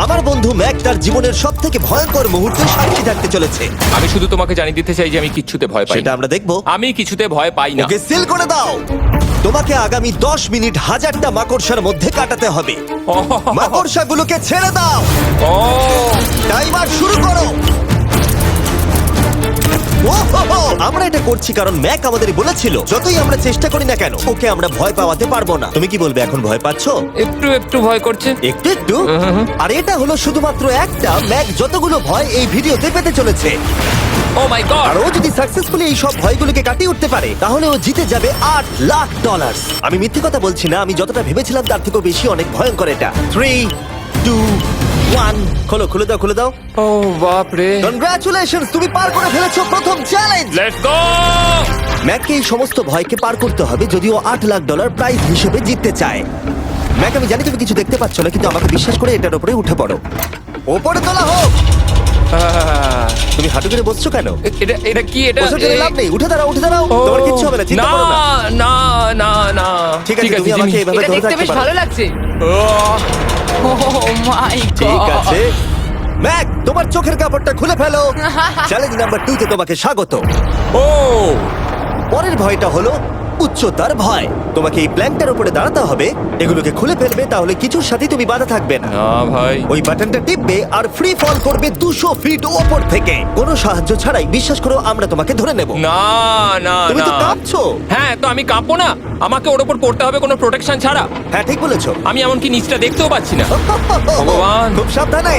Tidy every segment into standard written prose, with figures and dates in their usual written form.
আমার বন্ধু ম্যাক তার জীবনের সবথেকে ভয়ঙ্কর মুহূর্তে সাক্ষী থাকতে চলেছে। আমি শুধু তোমাকে জানিয়ে দিতে চাই যে আমি কিচ্ছুতে ভয় পাই সেটা না। আমরা দেখবো। আমি কিছুতে ভয় পাই না। ওকে সিল করে দাও। তোমাকে আগামী 10 মিনিট 1000টা মাকড়সার মধ্যে কাটাতে হবে। মাকড়সাগুলোকে ছেড়ে দাও। ও টাইমার শুরু করো। ওহো! আমরা এটা করছি কারণ ম্যাক আমাদের বলেছিল যতই আমরা চেষ্টা করি না কেন ওকে আমরা ভয় পাওয়াতে পারবো না। তুমি কি বলবে, এখন ভয় পাচ্ছো? একটু একটু ভয় করছে। একটু একটু। আর এটা হলো শুধুমাত্র একটা। ম্যাক যতগুলো ভয় এই ভিডিওতে পেতে চলেছে, ও মাই গড। আর ও যদি সাকসেসফুলি এই সব ভয়গুলোকে কাটিয়ে উঠতে পারে তাহলে ও জিতে যাবে $8 লাখ। আমি মিথ্যে কথা বলছি না, আমি যতটা ভেবেছিলাম তার থেকেও বেশি অনেক ভয়ঙ্কর এটা। 3, 2, 1 খোলো, খুলে দাও, খুলে দাও। ও বাপ রে। কনগ্রাচুলেশনস, তুমি পার করে ফেলেছো প্রথম চ্যালেঞ্জ। Let's go. ম্যাককে এই সমস্ত ভয়কে পার করতে হবে যদিও $8 লাখ প্রাইজ হিসেবে জিততে চায়। ম্যাক, আমি জানি তুমি কিছু দেখতে পাচ্ছ না, কিন্তু আমাকে বিশ্বাস করে এটার উপরে উঠে পড়ো। ওপরে তোলা হোক। তুমি হাঁটু করে বসছো কেন? এটা এটা কি? এটা বসে গেলে লাভ নেই, উঠে দাঁড়াও, উঠে দাঁড়াও। তোমার কিচ্ছু হবে না, চিন্তা করো না। না না না। ঠিক আছে, তুমি আমাকে এইভাবে এটা ধরে দেখতে রাখতে বেশ পারো। ভালো লাগছে। ও মাই গড। ঠিক আছে ম্যাক, তোমার চোখের কাপড়টা খুলে ফেলো। চ্যালেঞ্জ নাম্বার 2 তে তোমাকে স্বাগত। ও পরের ভয়টা হলো উচ্চতার ভয়। তোমাকে এই প্ল্যানটার উপরে দাঁড়াতে হবে, এগুলোকে খুলে ফেলবে, তাহলে কিছুর সাথে তুমি বাধা থাকবে না। না ভাই। ওই বাটনটা টিপবে আর ফ্রি ফল করবে 200 ফিট ওপর থেকে। কোনো সাহায্য ছাড়াই, বিশ্বাস করো আমরা তোমাকে ধরে নেব। না না তুমি তো না। কাঁপছো। হ্যাঁ, তো আমি কাঁপবো না? আমাকে ওর উপর পড়তে হবে কোনো প্রোটেকশন ছাড়া? হ্যাঁ, ঠিক বলেছো। আমি এমনকি নিচটা দেখতেও পাচ্ছি না। ভগবান। খুব সাবধানে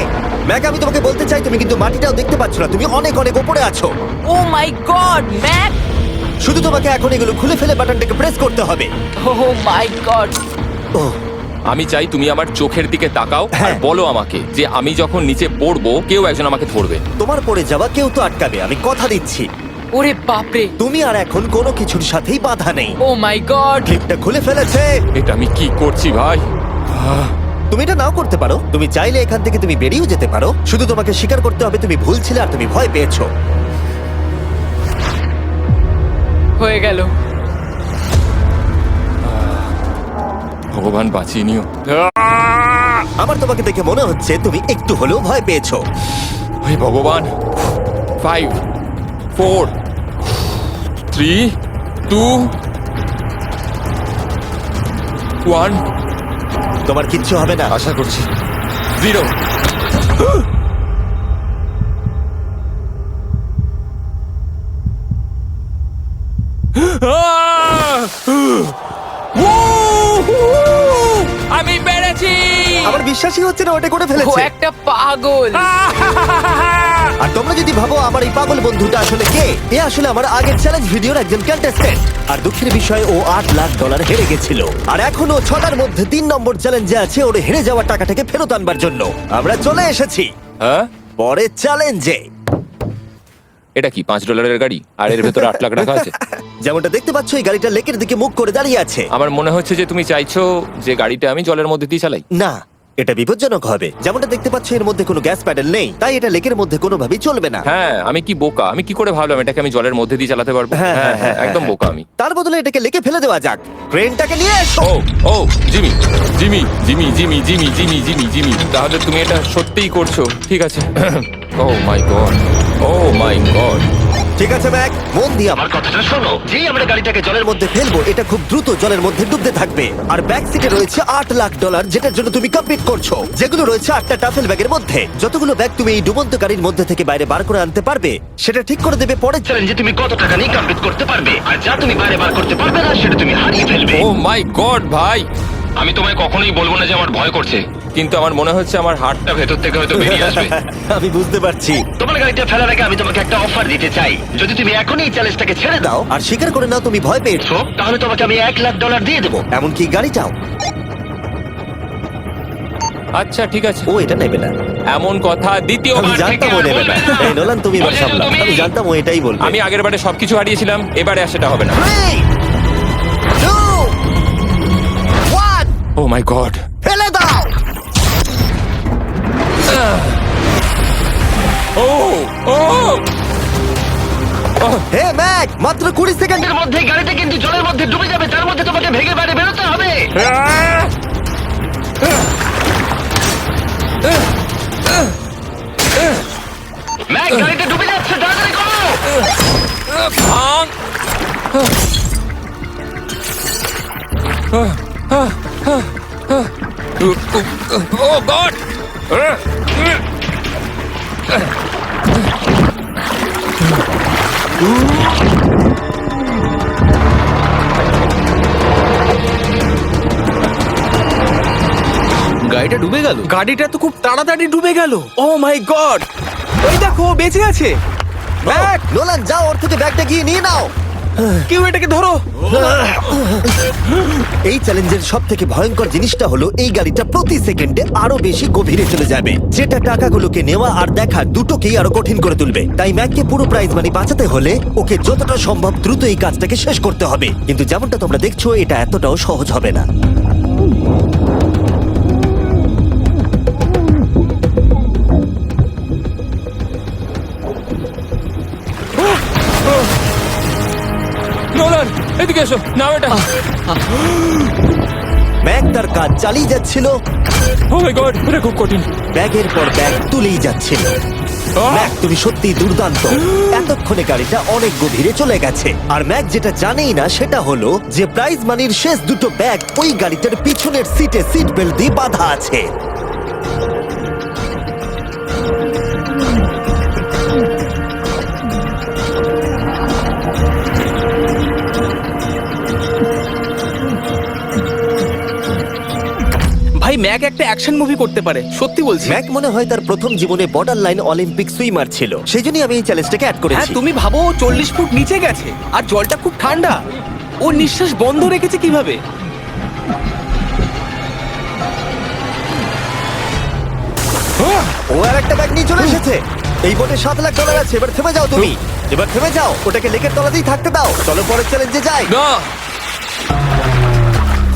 ম্যাক, আমি তোমাকে বলতে চাই তুমি কিন্তু মাটিটাও দেখতে পাচ্ছ না, তুমি অনেক অনেক উপরে আছো। ও মাই গড, ম্যাক। শুধু তোমাকে এখন এগুলো খুলে ফেলে বাটনটাকে প্রেস করতে হবে। ও মাই গড। ও আমি চাই তুমি আমার চোখের দিকে তাকাও আর হ্যাঁ। বলো আমাকে যে আমি যখন নিচে পড়বো কেউ একজন আমাকে ধরবে। তোমার পড়ে যাওয়া কেউ তো আটকাবে, আমি কথা দিচ্ছি। ওরে বাপরে। তুমি আর এখন কোনো কিছুর সাথেই বাধা নেই। ও মাই গড। ক্লিপটা খুলে ফেলেছে। এটা আমি কি করছি ভাই? তুমি এটা নাও করতে পারো, তুমি চাইলে এখান থেকে তুমি বেরিয়েও যেতে পারো। শুধু তোমাকে স্বীকার করতে হবে তুমি ভুল ছিলে আর তুমি ভয় পেয়েছো। হয়ে গেল। ভগবান বাঁচিয়ে নিও। আমার তোমাকে দেখে মনে হচ্ছে তুমি একটু হলেও ভয় পেয়েছো। হে ভগবান। 5 4 3 2 1 তোমার কিচ্ছু হবে না। আশা করছি 0। আমি পেরেছি। আমার বিশ্বাসই হচ্ছে না ওটা করে ও ফেলেছে। একটা পাগল। আর তোমরা যদি ভাবো আমার এই পাগল বন্ধুটা আসলে কে, এ আসলে আমার আগের চ্যালেঞ্জ ভিডিওর একজন কন্টেস্ট্যান্ট। আর দুঃখের বিষয় ও $8 লাখ হেরে গেছিল। আর এখনো 6টার মধ্যে 3 নম্বর চ্যালেঞ্জে আছে ওর হেরে যাওয়া টাকাটাকে ফেরত আনবার জন্য। আমরা চলে এসেছি হ্যাঁ, পরের চ্যালেঞ্জে। এটা কি $5 গাড়ি আর এর ভেতরে 8 লাখ টাকা আছে? যেমনটা দেখতে পাচ্ছ এই গাড়িটা লেকের দিকে মুখ করে দাঁড়িয়ে আছে। আমার মনে হচ্ছে যে তুমি চাইছো যে গাড়িটা আমি জলের মধ্যে দিয়ে চালাই। না, এটা বিপজ্জনক হবে। যেমনটা দেখতে পাচ্ছ এর মধ্যে কোনো গ্যাস প্যাডেল নেই, তাই এটা লেকের মধ্যে কোনোভাবেই চলবে না। হ্যাঁ, আমি কি বোকা! আমি কি করে ভাবলাম এটাকে আমি জলের মধ্যে দিয়ে চালাতে পারবো? হ্যাঁ, হ্যাঁ হ্যাঁ, হ্যাঁ, একদম বোকা আমি। তার বদলে এটাকে লেকে ফেলে দেওয়া যাক। ক্রেনটাকে নিয়ে এসো। Oh oh Jimmy Jimmy Jimmy Jimmy Jimmy Jimmy Jimmy Jimmy তাহলে তুমি এটা সত্যিই করছো? ঠিক আছে। Oh my God, oh my God. ঠিক আছে ম্যাক, মন দিয়ে আমার কথাটা শোনো। যেই আমরা গাড়িটাকে জলের মধ্যে ফেলবো এটা খুব দ্রুত জলের মধ্যে ডুবতে থাকবে। আর ব্যাক সিটে রয়েছে $8 লাখ যেটার জন্য তুমি কমপ্লিট করছো, যেগুলো রয়েছে 8টা টাফেল ব্যাগের মধ্যে। যতগুলো ব্যাগ তুমি এই ডুবন্ত গাড়ির মধ্যে থেকে বাইরে বার করে আনতে পারবে সেটা ঠিক করে দেবে পরের চ্যালেঞ্জে তুমি কত টাকা নিয়ে কমপ্লিট করতে পারবে। আর যা তুমি বাইরে বার করতে পারবে না সেটা তুমি হারিয়ে ফেলবে। ও মাই গড ভাই, আমি তোমায় কখনোই বলবো না যে আমার ভয় করছে, কিন্তু আমার মনে হচ্ছে আমার হার্টটা ভেতর থেকে হয়তো বেরিয়ে আসবে। আমি বুঝতে পারছি। তোমার গাড়িটা ফেলার আগে আমি তোমাকে একটা অফার দিতে চাই। যদি তুমি এখনই এই চ্যালেঞ্জটাকে ছেড়ে দাও আর স্বীকার করে নাও তুমি ভয় পেয়েছো, তাহলে তোমাকে আমি $1 লাখ দিয়ে দেবো, এমনকি গাড়িটাও। আচ্ছা ঠিক আছে। ও এটা নেবে না। এমন কথা আমি দ্বিতীয়বার থেকে জানতাম ও আর নেবে না। বলবে না। এই নোলান, তুমি এবার বলেছো সামলাও। তুমি। আমি জানতাম ও এটাই বলবে। আমি আগের বারে সবকিছু হারিয়েছিলাম, এবারে আর সেটা হবে না। 3, 2, 1 ও মাই গড। ফেলে দাও। ও ও হে ম্যাক, মাত্র 20 সেকেন্ডের মধ্যে গাড়িটা কিন্তু জলের মধ্যে ডুবে যাবে। তার মধ্যে তোমাকে ভেঙে বাইরে বেরোতে হবে। গাড়িটা ডুবে যাচ্ছে, তাড়াতাড়ি করো। ভাঙ। ও গড! গাড়িটা ডুবে গেল। গাড়িটা তো খুব তাড়াতাড়ি ডুবে গেল। ও মাই গড, ওই দেখো ও বেঁচে আছে। ম্যাক, নোলান যাও, ওর থেকে ব্যাগটা গিয়ে নিয়ে নাও। কেউ এটাকে ধরো। এই চ্যালেঞ্জের সব থেকে ভয়ঙ্কর জিনিসটা হলো এই গাড়িটা প্রতি সেকেন্ডে আরো বেশি গভীরে চলে যাবে, যেটা টাকাগুলোকে নেওয়া আর দেখা দুটোকেই আরো কঠিন করে তুলবে। তাই ম্যাককে পুরো প্রাইজ মানি বাঁচাতে হলে ওকে যতটা সম্ভব দ্রুত এই কাজটাকে শেষ করতে হবে। কিন্তু যেমনটা তোমরা দেখছো, এটা এতটাও সহজ হবে না। নোলান, এদিকে এসো, নাও এটা। ম্যাক তার কাজ চালিয়ে যাচ্ছিল, ও মাই গড, এটা খুব কঠিন। ব্যাগের পর ব্যাগ তুলেই যাচ্ছিল। ম্যাক, তুমি সত্যিই দুর্দান্ত। এতক্ষণে গাড়িটা অনেক গভীরে চলে গেছে। আর ম্যাক যেটা জানেই না সেটা হলো যে প্রাইজ মানির শেষ দুটো ব্যাগ ওই গাড়িটার পিছনের সিটে সিট বেল্ট দিয়ে বাঁধা আছে। ভাই, ম্যাক একটা অ্যাকশন মুভি করতে পারে, সত্যি বলছি। ম্যাক মনে হয় তার প্রথম জীবনে বর্ডার লাইন অলিম্পিক সুইমার ছিল, সেই জন্যই আমি এই চ্যালেঞ্জটাকে অ্যাড হ্যাঁ, করেছি। তুমি ভাবো ও 40 ফুট নিচে গেছে আর জলটা খুব ঠান্ডা। ও নিঃশ্বাস বন্ধ রেখেছে কিভাবে? ও আর একটা ব্যাগ নিয়ে চলে এসেছে। এই বোটে $7,00,000 আছে। এবার থেমে যাও তুমি, এবার থেমে যাও, ওটাকে লেকের তলাতেই থাকতে দাও। চলো পরের চ্যালেঞ্জে যাই। না,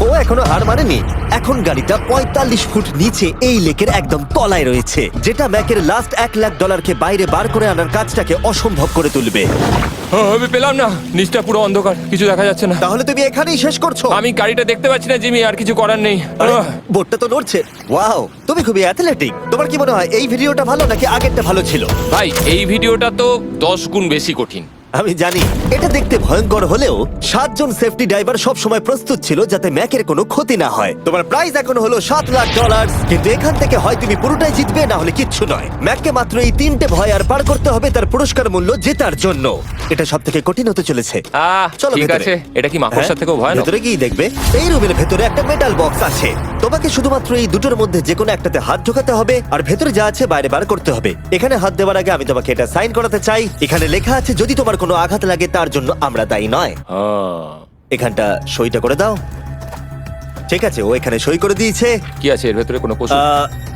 ও এখনো হার মানেনি। এখন গাড়িটা 45 ফুট নিচে এই লেকের একদম তলায় রয়েছে, যেটা ম্যাকের লাস্ট $1,00,000কে বাইরে বার করে আনার কাজটাকে অসম্ভব করে তুলবে। আমি পেলাম না, নিচটা পুরো অন্ধকার, কিছু দেখা যাচ্ছে না। তাহলে তুমি এখানেই শেষ করছো? আমি গাড়িটা দেখতে পাচ্ছি না জিমি, আর কিছু করার নেই। আরে, বোটটা তো নড়ছে। ওয়াও, তুমি খুবই অ্যাথলেটিক। তোমার কি মনে হয় এই ভিডিওটা ভালো নাকি আগেরটা ভালো ছিল? ভাই, এই ভিডিওটা তো 10 গুণ বেশি কঠিন। আমি জানি এটা দেখতে ভয়ঙ্কর হলেও 7 জন সেফটি ড্রাইভার সব সময় প্রস্তুত ছিল যাতে ম্যাকের কোনো ক্ষতি না হয়। তোমার প্রাইস এখন হলো $7,00,000, কিন্তু এখান থেকে হয় তুমি পুরোটাই জিতবে, না হলে কিচ্ছু নয়। ম্যাককে মাত্র এই 3টে ভয় আর পার করতে হবে তার পুরস্কার মূল্য জেতার জন্য। এটা সব থেকে কঠিন হতে চলেছে। চলো ঠিক ভেতরে। আছে, এটা কি মাকড়সার হ্যাঁ, থেকেও ভয়ানক? ভেতরে গিয়ে দেখবে এই রুমের ভেতরে একটা মেটাল বক্স আছে। তোমাকে শুধুমাত্র এই দুটোর মধ্যে যে কোনো একটাতে হাত ঢোকাতে হবে আর ভেতরে যা আছে বাইরে বার করতে হবে। এখানে হাত দেওয়ার আগে আমি তোমাকে এটা সাইন করাতে চাই। এখানে লেখা আছে যদি তোমার কোনো আঘাত লাগে তার জন্য আমরা দায়ী নয়। এখানটা সইটা করে দাও। ঠিক আছে, ও এখানে সই করে দিয়েছে। কি আছে এর ভেতরে? কোনো পশু?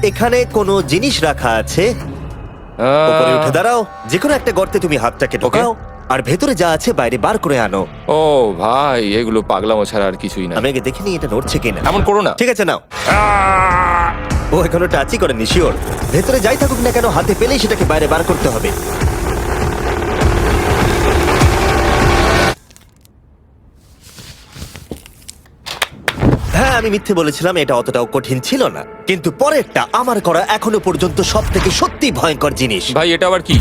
এখানে কোনো জিনিস রাখা আছে। উপরে উঠে দাঁড়াও, যে কোনো একটা গর্তে তুমি হাতটাকে ঢোকাও আর ভেতরে যা আছে বাইরে বার করে আনো। ও ভাই, এগুলো পাগলামো ছাড়া আর কিছুই না। আমি আগে দেখিনি এটা নড়ছে কিনা। এমন করো না। ঠিক আছে, নাও। ও এখনো টাচই করেনি, শিওর। ভেতরে যাই থাকুক না কেন, হাতে পেলেই সেটাকে বাইরে বার করতে হবে। হ্যাঁ, আমি মিথ্যে বলেছিলাম, এটা অতটাও কঠিন ছিল না। কিন্তু পরেরটা আমার করা এখনো পর্যন্ত সব থেকে সত্যি ভয়ঙ্কর জিনিস। ভাই, এটা আবার কি?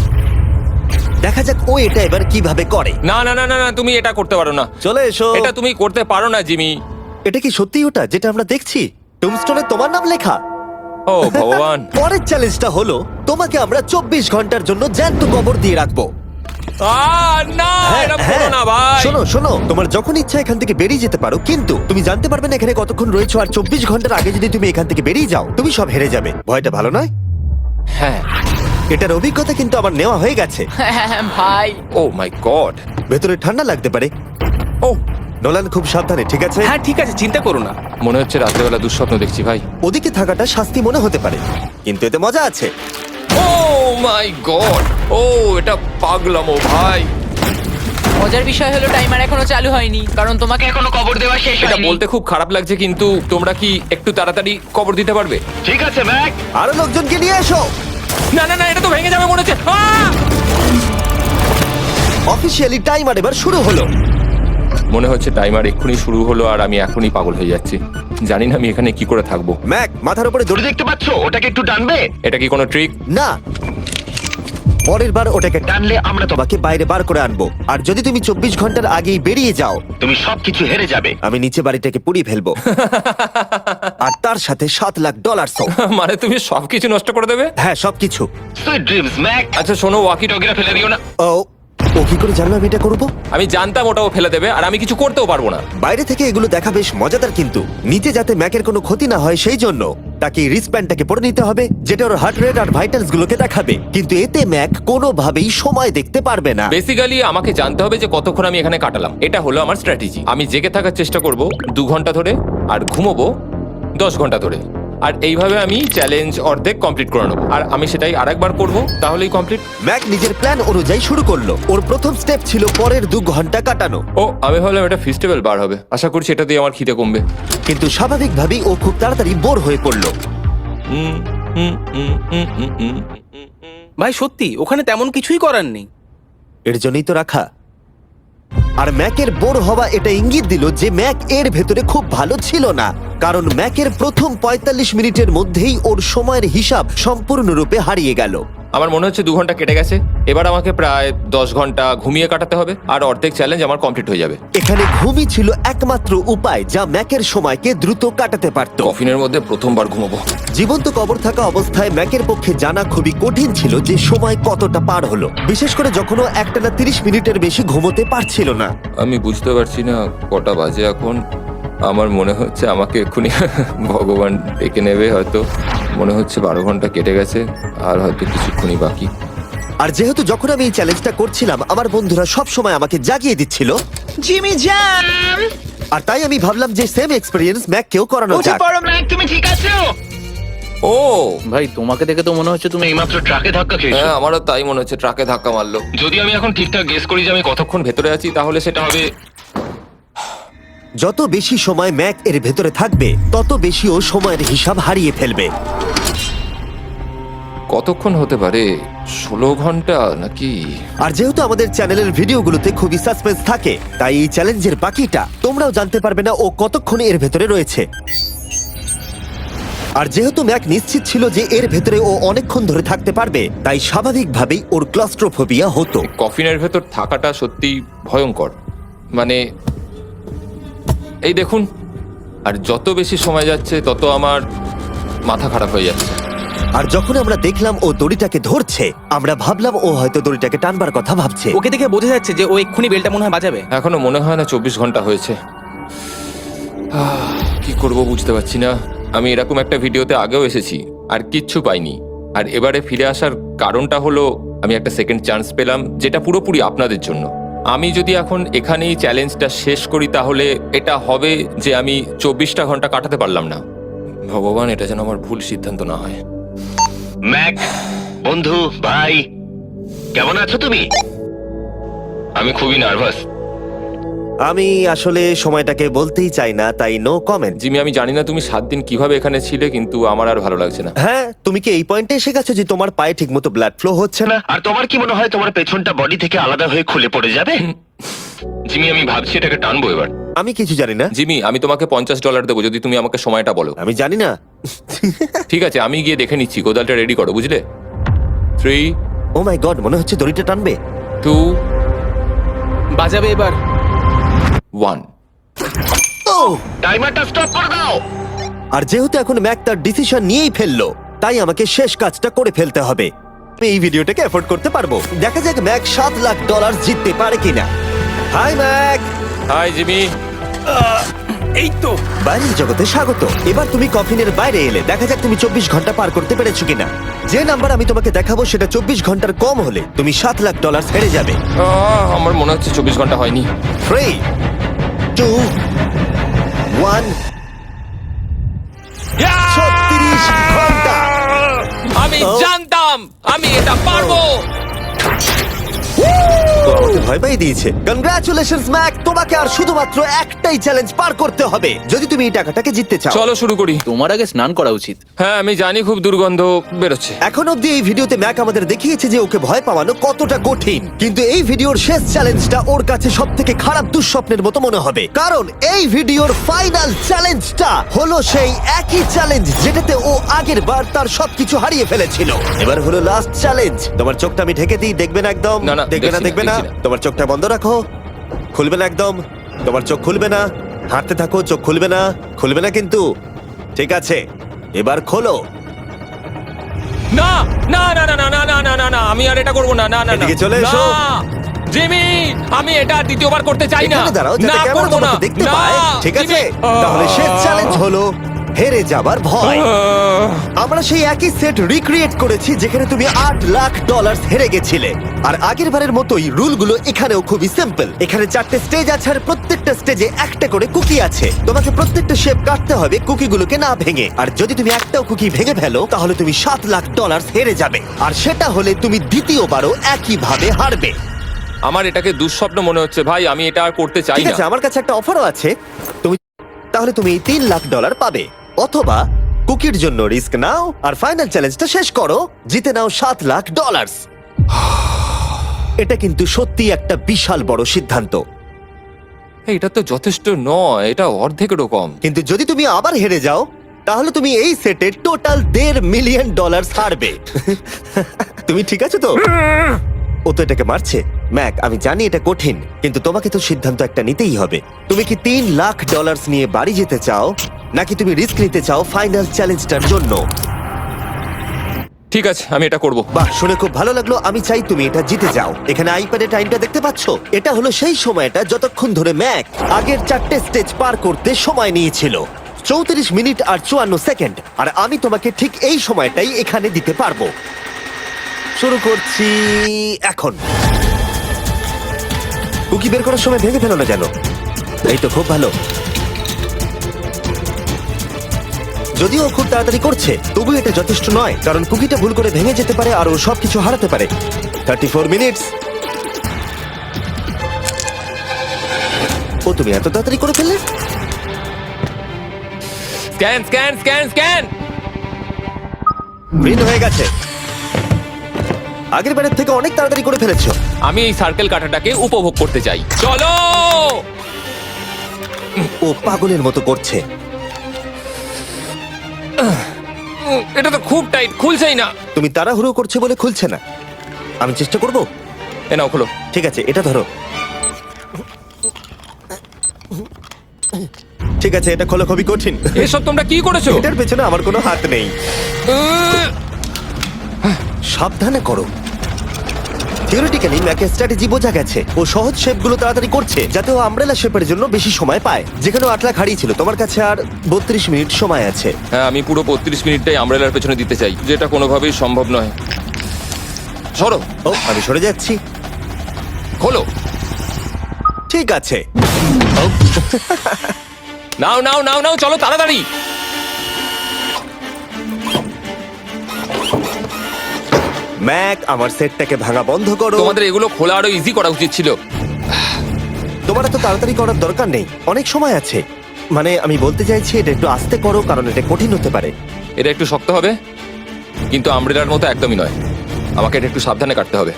দেখা যাক ও এটা এবার কিভাবে করে। না না না না না, তুমি এটা করতে পারো না। চলে এসো। এটা তুমি করতে পারো না জিমি। এটা কি সত্যি ওটা যেটা আমরা দেখছি? টুমস্টোনে তোমার নাম লেখা। ও ভগবান। পরের চ্যালেঞ্জটা হলো তোমাকে আমরা 24 ঘন্টার জন্য জ্যান্ত কবর দিয়ে রাখবো। না, এটা করো না ভাই। শোনো শোনো, তোমার যখন ইচ্ছা এখান থেকে বেরিয়ে যেতে পারো, কিন্তু তুমি জানতে পারবে না এখানে কতক্ষণ রয়েছো। আর 24 ঘন্টার আগে যদি তুমি এখান থেকে বেরিয়ে যাও, তুমি সব হেরে যাবে। ভয়টা ভালো নয়? হ্যাঁ। এটার অভিজ্ঞতা কিন্তু আমার নেওয়া হয়ে গেছে। ভাই, ও মাই গড। ভেতরে ঠান্ডা লাগতে পারে। ও, নোলান খুব সাবধানে, ঠিক আছে? হ্যাঁ ঠিক আছে, চিন্তা করো না। মনে হচ্ছে রাত্রেবেলা দুঃস্বপ্ন দেখছি ভাই। ওদিকে থাকাটা শাস্তি মনে হতে পারে, কিন্তু এতে মজা আছে। Oh my God. ও, এটা পাগলামো ভাই। মজার বিষয় হলো টাইমার এখনো চালু হয়নি, কারণ তোমাকে এখনো কবর দেওয়া শেষ এটা হয়নি। বলতে খুব খারাপ লাগছে, কিন্তু তোমরা কি একটু তাড়াতাড়ি কবর দিতে পারবে? ঠিক আছে ম্যাক, আরো লোকজনকে নিয়ে এসো। না না না, এটা তো ভেঙে যাবে মনে হচ্ছে। অফিসিয়ালি টাইমার এবার শুরু হলো। মনে হচ্ছে টাইমার এক্ষুনি শুরু হলো আর আমি এখনই পাগল হয়ে যাচ্ছি। জানি না আমি এখানে কি করে থাকবো। ম্যাক, মাথার উপরে দড়ি দেখতে পাচ্ছো? ওটাকে একটু টানবে। এটা কি কোনো ট্রিক? না, পরের বার ওটাকে টানলে আমরা তোমাকে বাইরে বার করে আনবো, আর যদি তুমি 24 ঘন্টার আগেই বেরিয়ে যাও তুমি সবকিছু হেরে যাবে। আমি নিচে বাড়িটাকে পুড়িয়ে ফেলবো আর তার সাথে $7,00,000 মানে তুমি সবকিছু নষ্ট করে দেবে? হ্যাঁ, সবকিছু। Sweet dreams Mac. আচ্ছা শোনো, ওয়াকি টকিটা ফেলে দিও না। ও কি করে জানলো আমি এটা করবো? আমি জানতাম ওটাও ফেলে দেবে, আর আমি কিছু করতেও পারবো না। বাইরে থেকে এগুলো দেখা বেশ মজাদার, কিন্তু নিচে যাতে ম্যাকের কোনো ক্ষতি না হয় সেই জন্য তাকে রিস্টব্যান্ডটাকে পরে নিতে হবে, যেটা ওর হার্ট রেট আর ভাইটালস গুলোকে দেখাবে। কিন্তু এতে ম্যাক কোনোভাবেই সময় দেখতে পারবে না। বেসিক্যালি আমাকে জানতে হবে যে কতক্ষণ আমি এখানে কাটালাম। এটা হলো আমার স্ট্র্যাটেজি। আমি জেগে থাকার চেষ্টা করব 2 ঘন্টা ধরে, আর ঘুমোবো 10 ঘন্টা ধরে, আর এইভাবে আমি চ্যালেঞ্জ অর্ধেক কমপ্লিট করে নেবো। আর আমি সেটাই আরেকবার করবো, তাহলেই কমপ্লিট। ম্যাক নিজের প্ল্যান অনুযায়ী শুরু করলো। ওর প্রথম স্টেপ ছিল পরের 2 ঘন্টা কাটানো। ও, আমি ভাবলাম এটা ফেস্টিভ্যাল বার হবে। আশা করছি এটা দিয়ে আমার খিদে কমবে। কিন্তু স্বাভাবিকভাবেই ও খুব তাড়াতাড়ি বোর হয়ে পড়লো। ভাই সত্যি ওখানে তেমন কিছুই করার নেই। এর জন্যই তো রাখা। আর ম্যাকের বোর হওয়া এটা ইঙ্গিত দিল যে ম্যাক এর ভেতরে খুব ভালো ছিল না, কারণ ম্যাকের প্রথম 45 মিনিটের মধ্যেই ওর সময়ের হিসাব সম্পূর্ণরূপে হারিয়ে গেল। আমার মনে হচ্ছে 2 ঘন্টা কেটে গেছে। এবার আমাকে প্রায় 10 ঘন্টা ঘুমিয়ে কাটাতে হবে, আর অর্ধেক চ্যালেঞ্জ আমার কমপ্লিট হয়ে যাবে। এখানে ঘুমই ছিল একমাত্র উপায় যা ম্যাকের সময়কে দ্রুত কাটাতে পারত। কফিনের মধ্যে প্রথমবার ঘুমাবো। জীবন্ত কবর থাকা অবস্থায় ম্যাকের পক্ষে জানা খুবই কঠিন ছিল যে সময় কতটা পার হলো, বিশেষ করে যখন ও একটানা 30 মিনিটের বেশি ঘুমোতে পারছিল না। আমি বুঝতে পারছি না কটা বাজে এখন। আমার মনে হচ্ছে আমাকে এক্ষুনি ভগবান ডেকে নেবে হয়তো। মনে হচ্ছে 12 ঘন্টা কেটে গেছে, আর হয়তো কিছুক্ষণই বাকি। আর যেহেতু যখন আমি এই চ্যালেঞ্জটা করছিলাম আমার বন্ধুরা সব সময় আমাকে জাগিয়ে দিচ্ছিল, জিমি জ্যাম। আর তাই আমি ভাবলাম যে সেম এক্সপেরিয়েন্স ম্যাককেও করানো উঠে যাক। পড়ো ম্যাক, তুমি ঠিক আছো? ও ভাই তোমাকে দেখে তো মনে হচ্ছে তুমি এইমাত্র ট্রাকে ধাক্কা খেয়েছো। হ্যাঁ, আমারও তাই মনে হচ্ছে। ট্রাকে ধাক্কা মারলো। যদি আমি এখন ঠিকঠাক গেস করি যে আমি কতক্ষণ ভেতরে আছি, তাহলে সেটা হবে যত বেশি সময় ম্যাক এর ভেতরে থাকবে তত বেশি ও সময়ের হিসাব হারিয়ে ফেলবে। কতক্ষণ হতে পারে? 16 ঘন্টা নাকি? আর যেহেতু আমাদের চ্যানেলের ভিডিওগুলোতে খুবই সাসপেন্স থাকে, তাই এই চ্যালেঞ্জের বাকিটা তোমরাও জানতে পারবে না ও কতক্ষণ এর ভেতরে রয়েছে। আর যেহেতু ম্যাক নিশ্চিত ছিল যে এর ভেতরে ও অনেকক্ষণ ধরে থাকতে পারবে, তাই স্বাভাবিকভাবেই ওর ক্লস্ট্রোফোবিয়া হতো। কফিনের ভেতর থাকাটা সত্যি ভয়ঙ্কর। মানে এই দেখুন, আর যত বেশি সময় যাচ্ছে তত আমার মাথা খারাপ হয়ে যাচ্ছে। আর যখন আমরা দেখলাম ও দড়িটাকে ধরছে, আমরা ভাবলাম ও হয়তো দড়িটাকে টানবার কথা ভাবছে। ওকে দেখে বোঝা যাচ্ছে যে ও এক্ষুনি বেলটা মনে হয় বাজাবে। এখনো মনে হয় না 24 ঘন্টা হয়েছে। কি করব বুঝতে পারছি না। আমি এরকম একটা ভিডিওতে আগেও এসেছি আর কিচ্ছু পাইনি। আর এবারে ফিরে আসার কারণটা হলো আমি একটা সেকেন্ড চান্স পেলাম, যেটা পুরোপুরি আপনাদের জন্য। আমি যদি এখন এখানেই চ্যালেঞ্জটা শেষ করি, তাহলে এটা হবে যে আমি 24টা ঘন্টা কাটাতে পারলাম না। ভগবান, এটা যেন আমার ভুল সিদ্ধান্ত না হয়। ম্যাক, বন্ধু, ভাই, কেমন আছো তুমি? আমি খুবই নার্ভাস। আমি আসলে সময়টাকে বলতেই চাই না, তাই নো কমেন্ট। জিমি, আমি জানি না তুমি 7 দিন কিভাবে এখানে ছিলে, কিন্তু আমার আর ভালো লাগছে না। হ্যাঁ, তুমি কি এই পয়েন্টে এসে গেছো যে তোমার পায়ে ঠিকমতো ব্লাড ফ্লো হচ্ছে না? আর তোমার কি মনে হয় তোমার পেছনটা বডি থেকে আলাদা হয়ে খুলে পড়ে যাবে? জিমি, আমি ভাবছি এটাকে টানবো এবার। আমি কিছু জানি না। জিমি, আমি তোমাকে $50 দেবো যদি তুমি আমাকে সময়টা বলো। আমি জানি না। ঠিক আছে, আমি গিয়ে দেখে নিচ্ছি। কোদালটা রেডি করো, বুঝলে? 3, ও মাই গড, মনে হচ্ছে দড়িটা টানবে। 2, বাজাবে এবার। 1। ও! টাইমারটা স্টপ করে দাও। আর যেহেতু এখন ম্যাক তার ডিসিশন নিয়েই ফেললো, তাই আমাকে শেষ কাজটা করে ফেলতে হবে। আমি এই ভিডিওটাকে এফোর্ড করতে পারবো। দেখা যাক ম্যাক $7,00,000 জিততে পারে কিনা। Hi Mac. Hi Jimmy. এই তো বাইরের জগতে স্বাগত। এবার তুমি কফিনের বাইরে এলে, দেখা যাক তুমি 24 ঘন্টা পার করতে পেরেছো কিনা। যে নাম্বার আমি তোমাকে দেখাবো সেটা 24 ঘন্টার কম হলে তুমি $7,00,000 হেরে যাবে। আমার মনে হচ্ছে 24 ঘন্টা হয়নি। 3, 2, 1। 36 ঘন্টা। আমি জানতাম আমি এটা পারবো। Woo! ও আমাকে ভয় পাই দিয়েছে। কনগ্রাচুলেশনস ম্যাক, তোমাকে আর শুধুমাত্র একটাই চ্যালেঞ্জ পার করতে হবে যদি তুমি এই টাকাটাকে জিততে চাও। চলো শুরু করি। তোমার আগে স্নান করা উচিত। হ্যাঁ আমি জানি খুব দুর্গন্ধ বেরোচ্ছে। এখন অব্দি এই ভিডিওতে ম্যাক আমাদের দেখিয়েছে যে ওকে ভয় পাওয়ানো কতটা কঠিন, কিন্তু এই ভিডিওর শেষ চ্যালেঞ্জটা ওর কাছে সব থেকে খারাপ দুঃস্বপ্নের মতো মনে হবে, কারণ এই ভিডিওর ফাইনাল চ্যালেঞ্জটা হলো সেই একই চ্যালেঞ্জ যেটাতে ও আগের বার তার সবকিছু হারিয়ে ফেলেছিল। এবার হলো লাস্ট চ্যালেঞ্জ। তোমার চোখটা আমি ঢেকে দিই, দেখবে না একদম? না, না, দেখবে না, দেখছি না, দেখবে না। দেখছি না। তোমার চোখটা বন্ধ রাখো, খুলবে না একদম। তোমার চোখ খুলবে না, হাঁটতে থাকো, চোখ খুলবে না, খুলবে না কিন্তু। ঠিক আছে, এবার খোলো। না না না না না না না না না না আমি আর এটা করবো না। না না না এদিকে চলে এসো। না, জিমি আমি এটা আর দ্বিতীয়বার করতে চাই না। এখানে দাঁড়াও যাতে না ক্যামেরা করবো না। তোমাকে দেখতে না, পায়। ঠিক আছে, জিমি। তাহলে শেষ চ্যালেঞ্জ হলো হেরে যাবার ভয়। আমরা সেই একই সেট রিক্রিয়েট করেছি যেখানে তুমি $8 লাখ হেরে গেছিলে। আর আগের বারের মতোই রুলগুলো এখানেও খুবই সিম্পল। এখানে 4টে স্টেজ আছে আর প্রত্যেকটা স্টেজে একটা করে কুকি আছে। তোমাকে প্রত্যেকটা শেপ কাটতে হবে কুকিগুলোকে না ভেঙে। আর যদি তুমি একটাও কুকি ভেঙে ফেলো তাহলে তুমি $7 লাখ হেরে যাবে। আর সেটা হলে তুমি দ্বিতীয়বারও একইভাবে হারবে। আমার এটাকে দুঃস্বপ্ন মনে হচ্ছে ভাই, আমি এটা আর করতে চাই ঠিক না। আছে, আমার কাছে একটা অফারও আছে। তাহলে তুমি এই $3 লাখ পাবে, অথবা কুকির জন্য রিস্ক নাও আর ফাইনাল চ্যালেঞ্জটা শেষ করো, জিতে নাও $7 লাখ। এটা কিন্তু সত্যি একটা বিশাল বড় সিদ্ধান্ত, এটা তো যথেষ্ট নয়, এটা অর্ধেকেরও কম। কিন্তু যদি তুমি আবার হেরে যাও তাহলে তুমি এই সেটে টোটাল $1.5 মিলিয়ন হারবে। তুমি ঠিক আছো তো? ও তো এটাকে মারছে। ম্যাক, আমি জানি এটা কঠিন, কিন্তু তোমাকে তো সিদ্ধান্ত একটা নিতেই হবে। তুমি কি $3 লাখ নিয়ে বাড়ি যেতে চাও, নাকি তুমি রিস্ক নিতে চাও ফাইনাল চ্যালেঞ্জটার জন্য? ঠিক আছে, আমি এটা করব। বাহ, শুনে খুব ভালো লাগলো। আমি চাই তুমি এটা জিতে যাও। এখানে আইপ্যাডে টাইমটা দেখতে পাচ্ছো? এটা হলো সেই সময়টা যতক্ষণ ধরে ম্যাক আগের 4টে স্টেজ পার করতে সময় নিয়েছিল। 34 মিনিট আর 54 সেকেন্ড। আর আমি তোমাকে ঠিক এই সময়টাই এখানে দিতে পারবো। শুরু করছি এখন। কুকি বের করার সময় ভেঙে ফেলো না যেন। এই তো খুব ভালো। যদিও ও খুব তাড়াতাড়ি করছে, তবু এটা যথেষ্ট নয়, কারণ কুকিটা ভুল করে ভেঙে যেতে পারে আর ও সবকিছু হারাতে পারে। 34 মিনিটস। ও, তুমি এত তাড়াতাড়ি করে ফেললে? Scan scan scan scan. Green হয়ে গেছে। আগের বারের থেকে অনেক তাড়াতাড়ি করে ফেলেছো। আমি এই সার্কেল কাটাটাকে উপভোগ করতে চাই। চলো। ও পাগলের মতো করছে। এটা তো খুব টাইট, খুলছেই না। তুমি তাড়াহুড়ো করছে বলে খুলছে না। আমি চেষ্টা করব। এ নাও খোলো। ঠিক আছে, এটা ধরো। ঠিক আছে, এটা খোলা খুবই কঠিন। এসব তোমরা কি করেছো? এটার পেছনে আমার কোনো হাত নেই। সাবধানে করো। থিওরিটিক্যালি ম্যাকের স্ট্র্যাটেজি বোঝা গেছে। ও সহজ শেপগুলো তাড়াতাড়ি করছে যাতে ও আমব্রেলা শেপের জন্য বেশি সময় পায়। যেখানে 8 লাখ হারিয়েছিল, তোমার কাছে আর 32 মিনিট সময় আছে। হ্যাঁ, আমি পুরো 32 মিনিটটাই আমব্রেলার পেছনে দিতে চাই, যেটা কোনোভাবেই সম্ভব নয়। সরো। ও, আমি সরে যাচ্ছি। খোলো। ঠিক আছে। নাও নাও নাও নাও, চলো তাড়াতাড়ি। ম্যাক, আমার সেটটাকে ভাঙা বন্ধ করো। তোমাদের এগুলো খোলা আরো ইজি করা উচিত ছিল। তোমার এত তাড়াতাড়ি করার দরকার নেই, অনেক সময় আছে। মানে আমি বলতে চাইছি এটা একটু আস্তে করো, কারণ এটা কঠিন হতে পারে। এটা একটু শক্ত হবে, কিন্তু আমব্রেলার মতো একদমই নয়। আমাকে এটা একটু সাবধানে কাটতে হবে।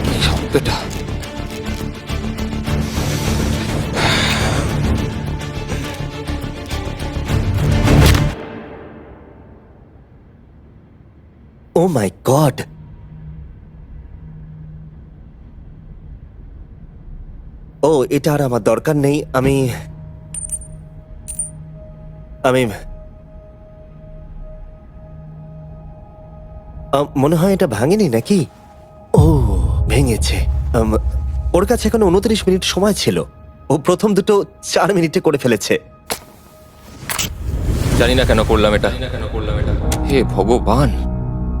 কি শব্দটা! ও মাই গড! ও, এটা আর আমার দরকার নেই। আমি মনে হয় এটা ভাঙেনি নাকি? ও, ভেঙেছে। ওর কাছে এখন 29 মিনিট সময় ছিল। ও প্রথম দুটো 4 মিনিটে করে ফেলেছে। জানি না কেন করলাম এটা। হে ভগবান,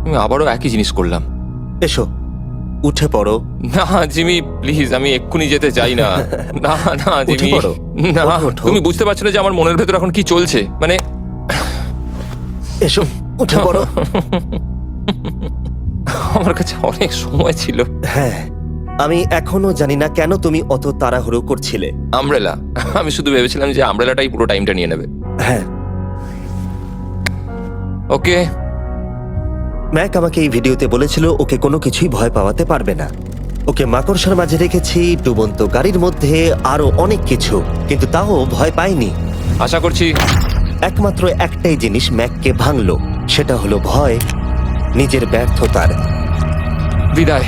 আমি আবারও একই জিনিস করলাম। এসো, উঠে পড়ো। না জিমি, প্লিজ, আমি এক্ষুনি যেতে চাই না। না না জিমি, পড়ো। না। ওঠো। তুমি বুঝতে পারছো না যে আমার মনের ভেতর এখন কি চলছে? মানে এসো, উঠে পড়ো। আমার কাছে অনেক সময় ছিল। হ্যাঁ, আমি এখনো জানি না কেন তুমি অত তাড়াহুড়ো করছিলে। আমব্রেলা, আমি শুধু ভেবেছিলাম যে আমব্রেলাটাই পুরো টাইমটা নিয়ে নেবে। হ্যাঁ, ওকে, ম্যাক আমাকে এই ভিডিওতে বলেছিল ওকে কোনো কিছুই ভয় পাওয়াতে পারবে না। ওকে মাকড়সার মাঝে রেখেছি, ডুবন্ত গাড়ির মধ্যে, আরো অনেক কিছু, কিন্তু তাও ভয় পাইনি। আশা করছি একমাত্র একটাই জিনিস ম্যাককে ভাঙলো, সেটা হলো ভয় নিজের ব্যর্থতার। বিদায়।